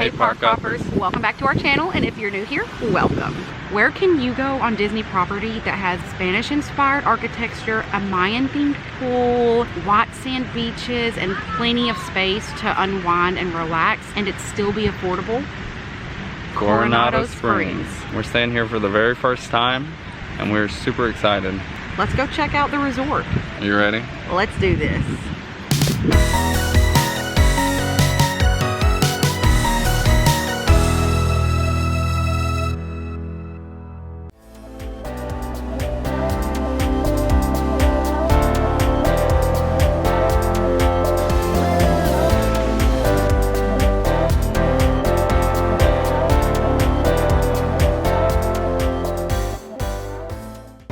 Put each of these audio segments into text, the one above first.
Hey park hoppers, welcome back to our channel, and if you're new here, welcome. Where can you go on Disney property that has Spanish-inspired architecture, a Mayan-themed pool, white sand beaches, and plenty of space to unwind and relax, and it still be affordable? Coronado Springs. We're staying here for the very first time, and we're super excited. Let's go check out the resort. Are you ready? Let's do this.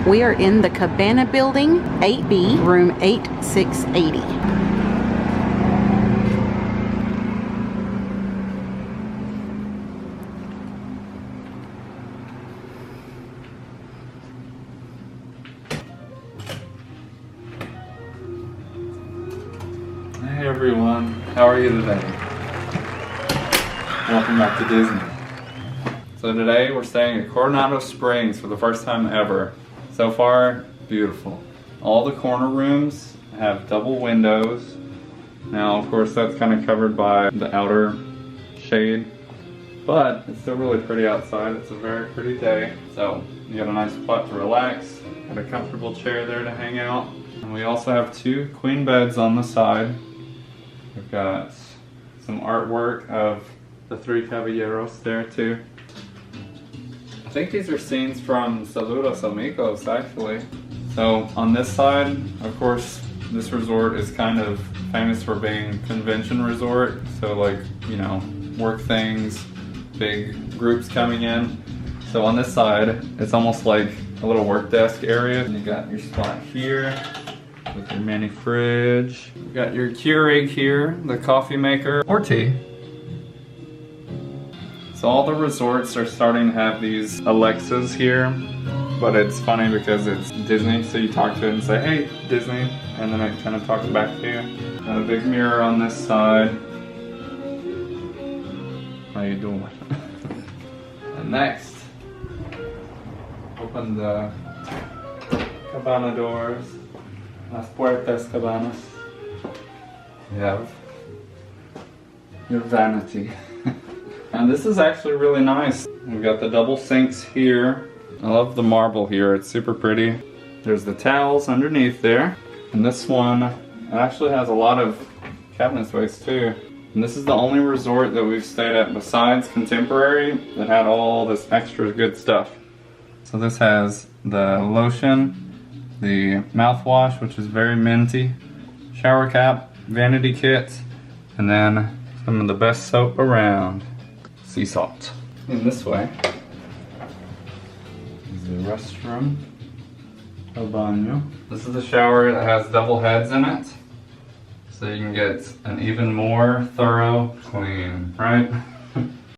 We are in the Cabana building, 8B, room 8680. Hey everyone, how are you today? Welcome back to Disney. So today we're staying at Coronado Springs for the first time ever. So far, beautiful. All the corner rooms have double windows. Now, of course, that's kind of covered by the outer shade, but it's still really pretty outside. It's a very pretty day. So you got a nice spot to relax, got a comfortable chair there to hang out. And we also have 2 queen beds on the side. We've got some artwork of the 3 caballeros there too. I think these are scenes from Saludos Amigos, actually. So on this side, of course, this resort is kind of famous for being a convention resort. So like, you know, work things, big groups coming in. So on this side, it's almost like a little work desk area. And you got your spot here with your mini fridge. You got your Keurig here, the coffee maker, or tea. So all the resorts are starting to have these Alexas here, but it's funny because it's Disney, so you talk to it and say, hey, Disney, and then it kind of talks back to you. Got a big mirror on this side. How you doing? And next, open the cabana doors. Las puertas cabanas. You have your vanity. And this is actually really nice. We've got the double sinks here. I love the marble here, it's super pretty. There's the towels underneath there. And this one actually has a lot of cabinet space too. And this is the only resort that we've stayed at besides Contemporary that had all this extra good stuff. So this has the lotion, the mouthwash, which is very minty, shower cap, vanity kit, and then some of the best soap around. Sea salt. In this way is the restroom, el baño. This is the shower that has double heads in it, so you can get an even more thorough clean, right?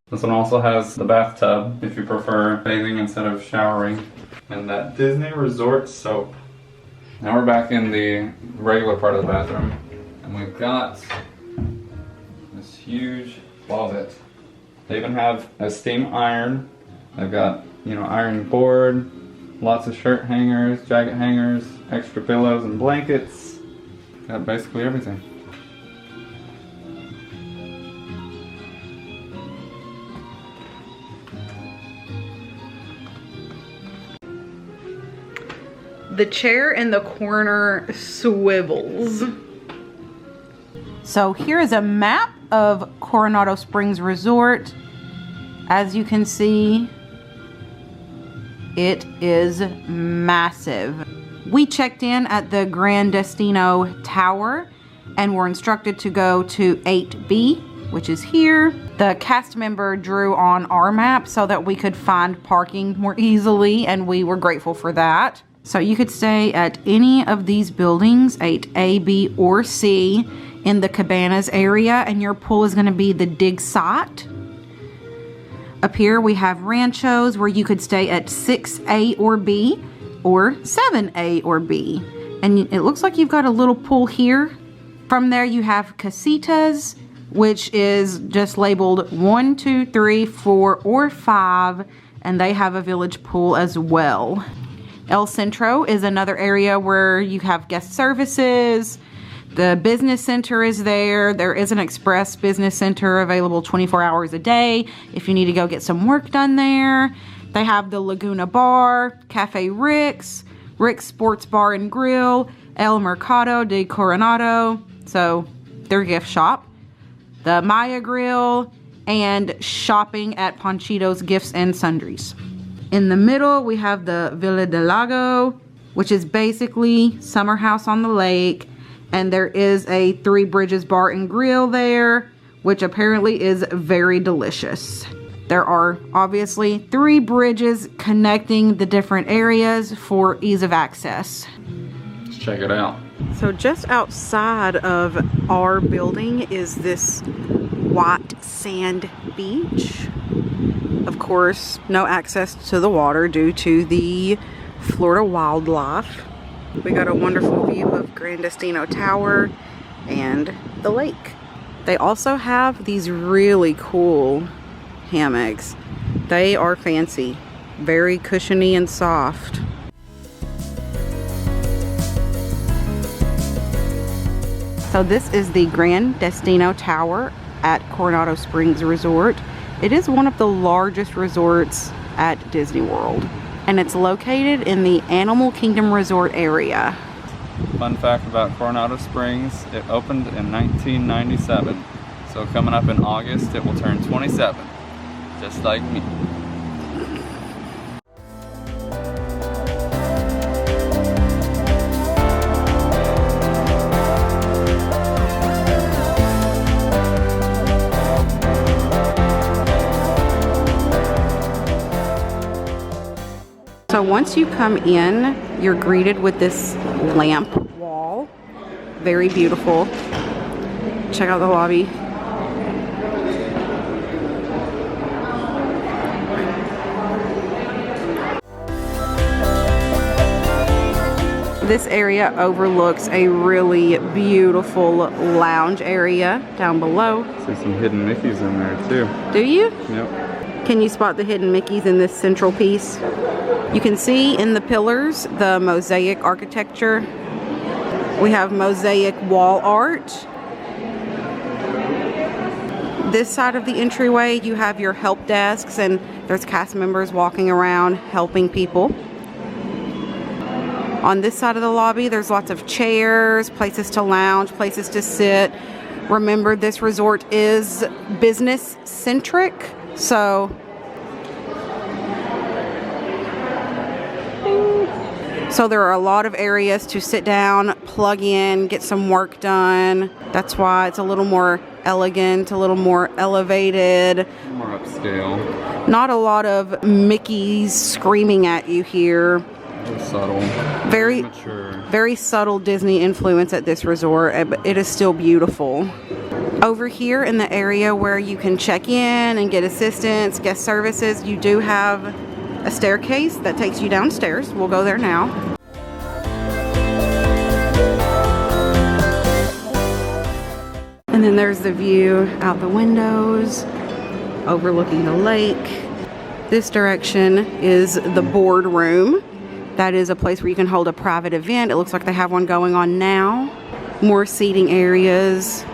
This one also has the bathtub if you prefer bathing instead of showering, and that Disney Resort soap. Now we're back in the regular part of the bathroom, and we've got this huge closet. They even have a steam iron. They've got, you know, ironing board, lots of shirt hangers, jacket hangers, extra pillows and blankets. Got basically everything. The chair in the corner swivels. So here is a map of Coronado Springs Resort. As you can see, it is massive. We checked in at the Grand Destino Tower and were instructed to go to 8B, which is here. The cast member drew on our map so that we could find parking more easily, and we were grateful for that. So you could stay at any of these buildings, 8A, B, or C, in the Cabanas area, and your pool is going to be the dig site. Up here we have Ranchos, where you could stay at 6A or B, or 7A or B. And it looks like you've got a little pool here. From there you have Casitas which is just labeled 1, 2, 3, 4, or 5, and they have a village pool as well. El Centro is another area where you have guest services. The business center is there. There is an express business center available 24 hours a day if you need to go get some work done there. They have the Laguna Bar, Cafe Rick's, Rick's Sports Bar and Grill, El Mercado de Coronado, so their gift shop, the Maya Grill, and shopping at Panchito's Gifts and Sundries. In the middle, we have the Villa del Lago, which is basically summer house on the lake. And there is a Three Bridges Bar and Grill there, which apparently is very delicious. There are obviously 3 bridges connecting the different areas for ease of access. Let's check it out. So just outside of our building is this white sand beach. Of course, no access to the water due to the Florida wildlife. We got a wonderful view of Gran Destino Tower and the lake. They also have these really cool hammocks. They are fancy, very cushiony and soft. So this is the Gran Destino Tower at Coronado Springs Resort. It is one of the largest resorts at Disney World, and it's located in the Animal Kingdom Resort area. Fun fact about Coronado Springs, it opened in 1997. So coming up in August, it will turn 27, just like me. So once you come in, you're greeted with this lamp wall. Very beautiful. Check out the lobby. This area overlooks a really beautiful lounge area down below. See some hidden Mickeys in there too. Do you? Yep. Can you spot the hidden Mickeys in this central piece? You can see in the pillars the mosaic architecture. We have mosaic wall art. This side of the entryway, you have your help desks, and there's cast members walking around helping people. On this side of the lobby, there's lots of chairs, places to lounge, places to sit. Remember, this resort is business centric, so there are a lot of areas to sit down, plug in, get some work done. That's why it's a little more elegant, a little more elevated. More upscale. Not a lot of Mickeys screaming at you here. Very subtle. Very mature. Very subtle Disney influence at this resort, but it is still beautiful. Over here in the area where you can check in and get assistance, guest services, you do have a staircase that takes you downstairs. We'll go there now. And then there's the view out the windows, overlooking the lake. This direction is the boardroom. That is a place where you can hold a private event. It looks like they have one going on now. More seating areas.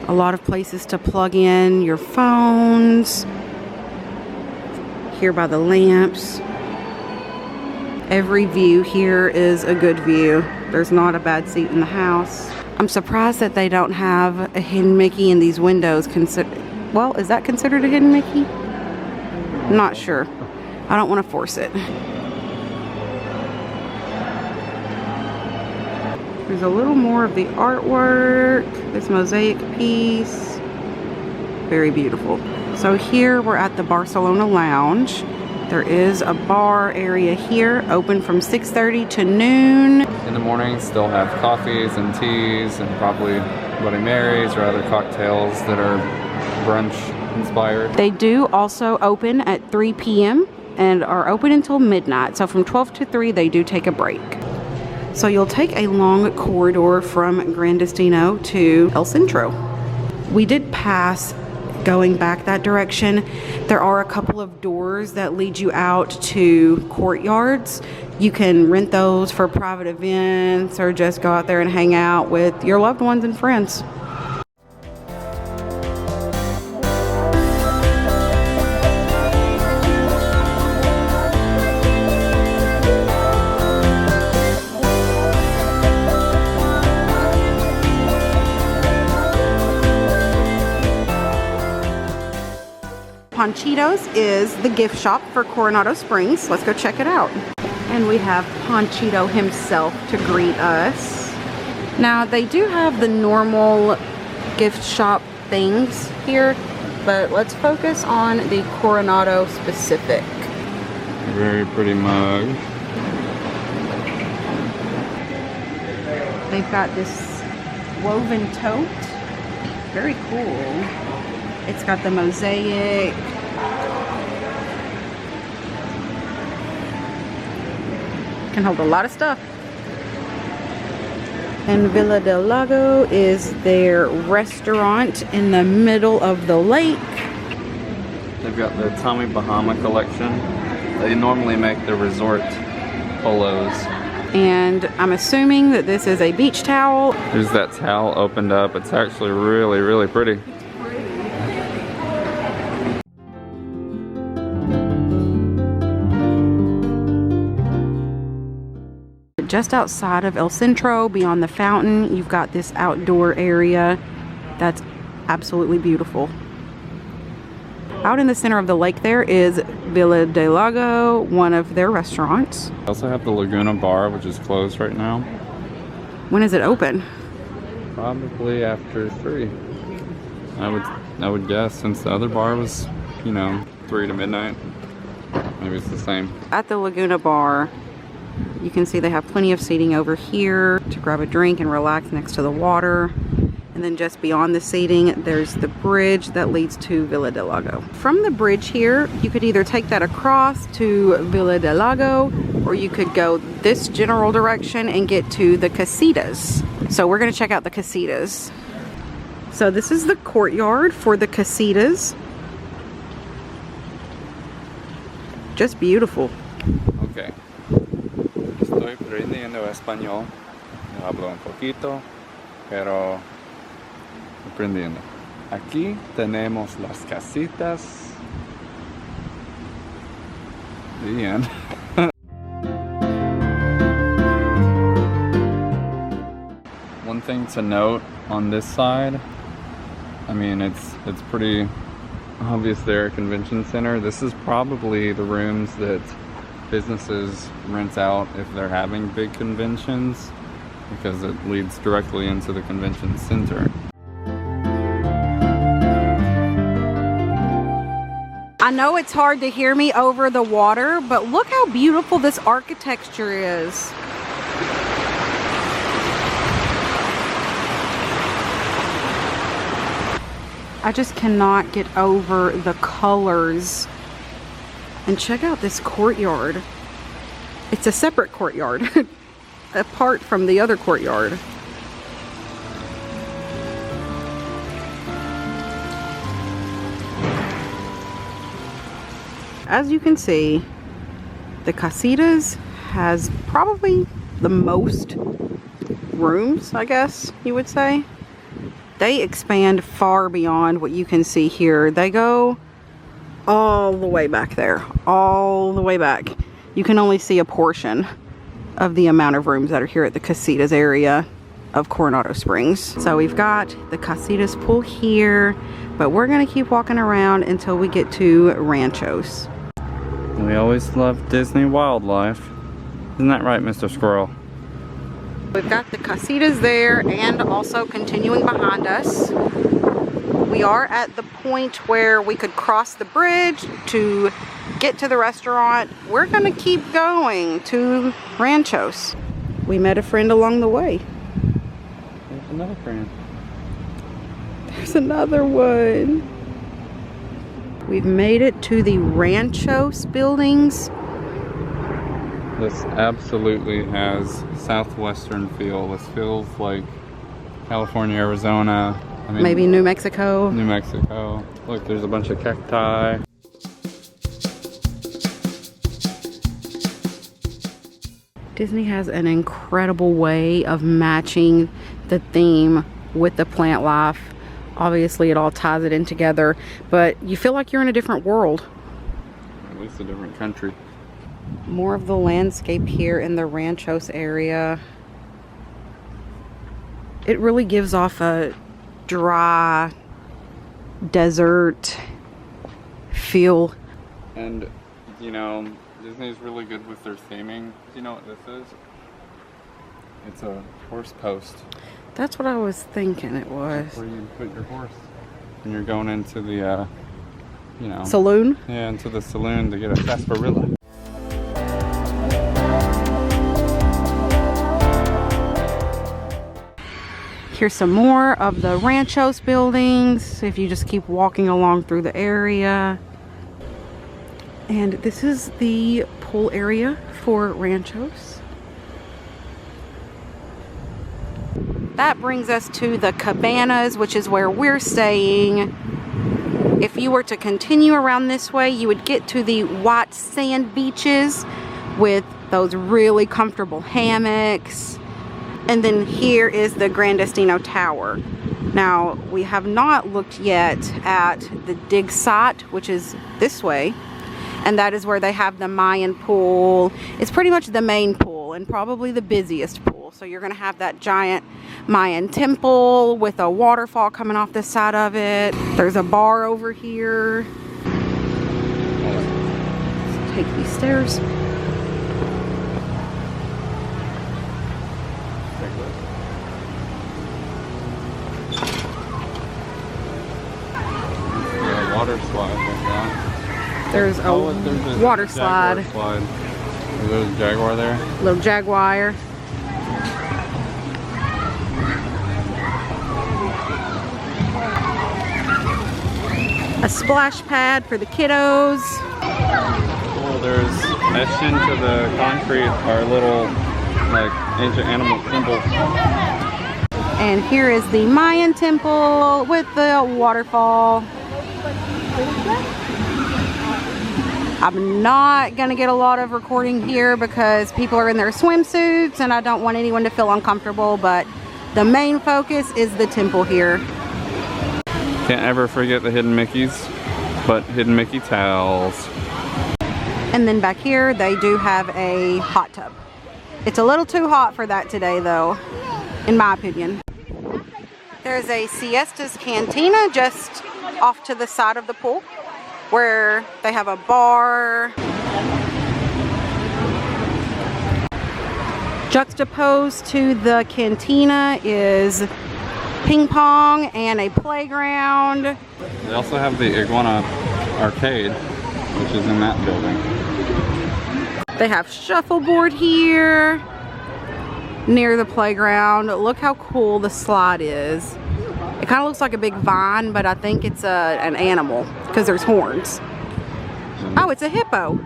A lot of places to plug in your phones. Here by the lamps. Every view here is a good view. There's not a bad seat in the house. I'm surprised that they don't have a hidden Mickey in these windows. Well, is that considered a hidden Mickey? Not sure. I don't want to force it. There's a little more of the artwork. This mosaic piece. Very beautiful. So here we're at the Barcelona Lounge. There is a bar area here, open from 6:30 to noon. In the morning, still have coffees and teas and probably Bloody Marys or other cocktails that are brunch inspired. They do also open at 3 p.m. and are open until midnight. So from 12 to 3, they do take a break. So you'll take a long corridor from Gran Destino to El Centro. We did pass going back that direction. There are a couple of doors that lead you out to courtyards. You can rent those for private events or just go out there and hang out with your loved ones and friends. Panchitos is the gift shop for Coronado Springs. Let's go check it out. And we have Panchito himself to greet us. Now they do have the normal gift shop things here, but let's focus on the Coronado specific. Very pretty mug. They've got this woven tote. Very cool. It's got the mosaic. Can hold a lot of stuff. And Villa del Lago is their restaurant in the middle of the lake. They've got the Tommy Bahama collection. They normally make the resort polos. And I'm assuming that this is a beach towel. There's that towel opened up. It's actually really, really pretty. Just outside of El Centro, beyond the fountain, you've got this outdoor area that's absolutely beautiful. Out in the center of the lake there is Villa del Lago, one of their restaurants. They also have the Laguna Bar, which is closed right now. When is it open? Probably after 3. I would guess, since the other bar was, 3 to midnight. Maybe it's the same. At the Laguna Bar, you can see they have plenty of seating over here to grab a drink and relax next to the water. And then just beyond the seating, there's the bridge that leads to Villa del Lago. From the bridge here, you could either take that across to Villa del Lago, or you could go this general direction and get to the Casitas. So we're gonna check out the Casitas. So this is the courtyard for the Casitas. Just beautiful. Okay. Estoy aprendiendo español. Hablo un poquito, pero aprendiendo. Aquí tenemos las casitas. The end. One thing to note on this side, I mean, it's pretty obvious they're a convention center. This is probably the rooms that businesses rent out if they're having big conventions, because it leads directly into the convention center. I know it's hard to hear me over the water, but look how beautiful this architecture is. I just cannot get over the colors. And check out this courtyard. It's a separate courtyard, apart from the other courtyard. As you can see, the Casitas has probably the most rooms, I guess you would say. They expand far beyond what you can see here. They go all the way back there, all the way back. You can only see a portion of the amount of rooms that are here at the Casitas area of Coronado Springs. So we've got the Casitas pool here, but we're gonna keep walking around until we get to Ranchos. We always love Disney wildlife. Isn't that right, Mr. Squirrel? We've got the Casitas there, and also continuing behind us, we are at the point where we could cross the bridge to get to the restaurant. We're gonna keep going to Ranchos. We met a friend along the way. There's another friend. There's another one. We've made it to the Ranchos buildings. This absolutely has southwestern feel. This feels like California, Arizona, I mean, maybe New Mexico. New Mexico. Look, there's a bunch of cacti. Disney has an incredible way of matching the theme with the plant life. Obviously, it all ties it in together, but you feel like you're in a different world. At least a different country. More of the landscape here in the Ranchos area. It really gives off a dry desert feel. And, you know, Disney's really good with their theming. Do you know what this is? It's a horse post. That's what I was thinking it was. Where you put your horse. And you're going into the, you know. Saloon? Yeah, into the saloon to get a sarsaparilla. Here's some more of the Ranchos buildings if you just keep walking along through the area. And this is the pool area for Ranchos. That brings us to the Cabanas, which is where we're staying. If you were to continue around this way, you would get to the white sand beaches with those really comfortable hammocks. And then here is the Gran Destino Tower. Now, we have not looked yet at the dig site, which is this way. And that is where they have the Mayan pool. It's pretty much the main pool and probably the busiest pool. So you're going to have that giant Mayan temple with a waterfall coming off the side of it. There's a bar over here. Let's take these stairs. Water slide like that. There's a water slide. Is there a jaguar there? Little jaguar. A splash pad for the kiddos. Oh, there's etched into the concrete our little like ancient animal symbols. And here is the Mayan temple with the waterfall. I'm not gonna get a lot of recording here because people are in their swimsuits and I don't want anyone to feel uncomfortable, but the main focus is the temple here. Can't ever forget the hidden Mickeys, but hidden Mickey towels. And then back here they do have a hot tub. It's a little too hot for that today though, in my opinion. There's a Siestas Cantina just off to the side of the pool where they have a bar. Juxtaposed to the cantina is ping pong and a playground. They also have the Iguana arcade, which is in that building. They have shuffleboard here near the playground. Look how cool the slide is. It kind of looks like a big vine, but I think it's an animal because there's horns. Oh, it's a hippo.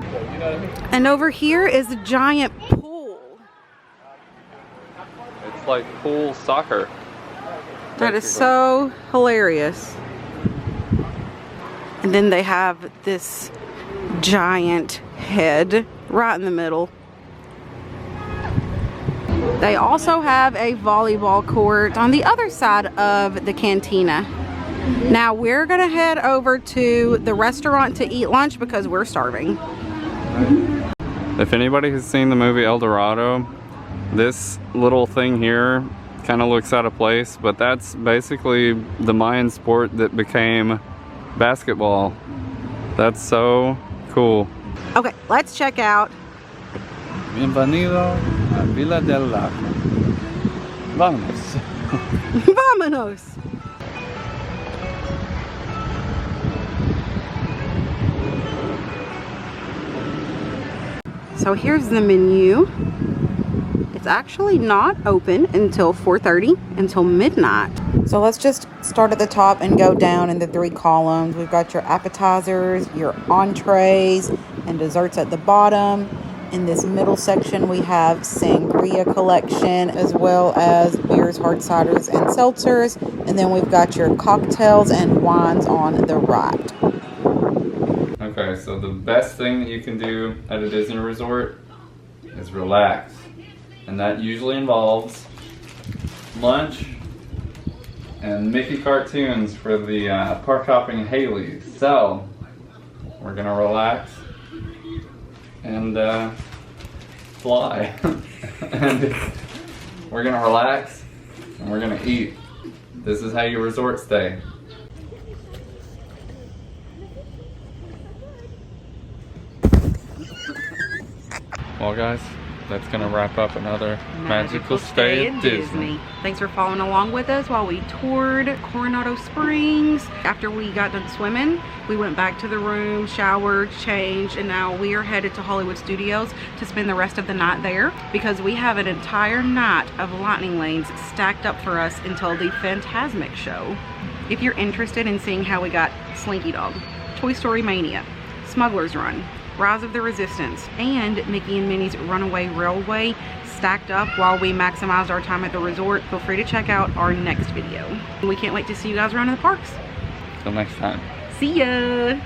And over here is a giant pool. It's like pool soccer. That is so hilarious. And then they have this giant head right in the middle. They also have a volleyball court on the other side of the cantina. Now we're gonna head over to the restaurant to eat lunch because we're starving. If anybody has seen the movie El Dorado, this little thing here kind of looks out of place, but that's basically the Mayan sport that became basketball. That's so cool. Okay, let's check out. Bienvenido a Villa del Lago. Vámonos. Vámonos. So here's the menu. It's actually not open until 4:30, until midnight. So let's just start at the top and go down in the 3 columns. We've got your appetizers, your entrees, and desserts at the bottom. In this middle section, we have sangria collection as well as beer beers, hard ciders, and seltzers. And then we've got your cocktails and wines on the right. Okay, so the best thing that you can do at a Disney resort is relax. And that usually involves lunch and Mickey cartoons for the park hopping Haleys. So, we're gonna relax and fly. And we're gonna relax and we're gonna eat. This is how you resort stay. Well guys, that's gonna wrap up another magical stay at Disney. Thanks for following along with us while we toured Coronado Springs. After we got done swimming, we went back to the room, showered, changed, and now we are headed to Hollywood Studios to spend the rest of the night there because we have an entire night of lightning lanes stacked up for us until the Fantasmic show. If you're interested in seeing how we got Slinky Dog, Toy Story Mania, Smuggler's Run, Rise of the Resistance, and Mickey and Minnie's Runaway Railway stacked up while we maximized our time at the resort, feel free to check out our next video. We can't wait to see you guys around in the parks. Till next time. See ya!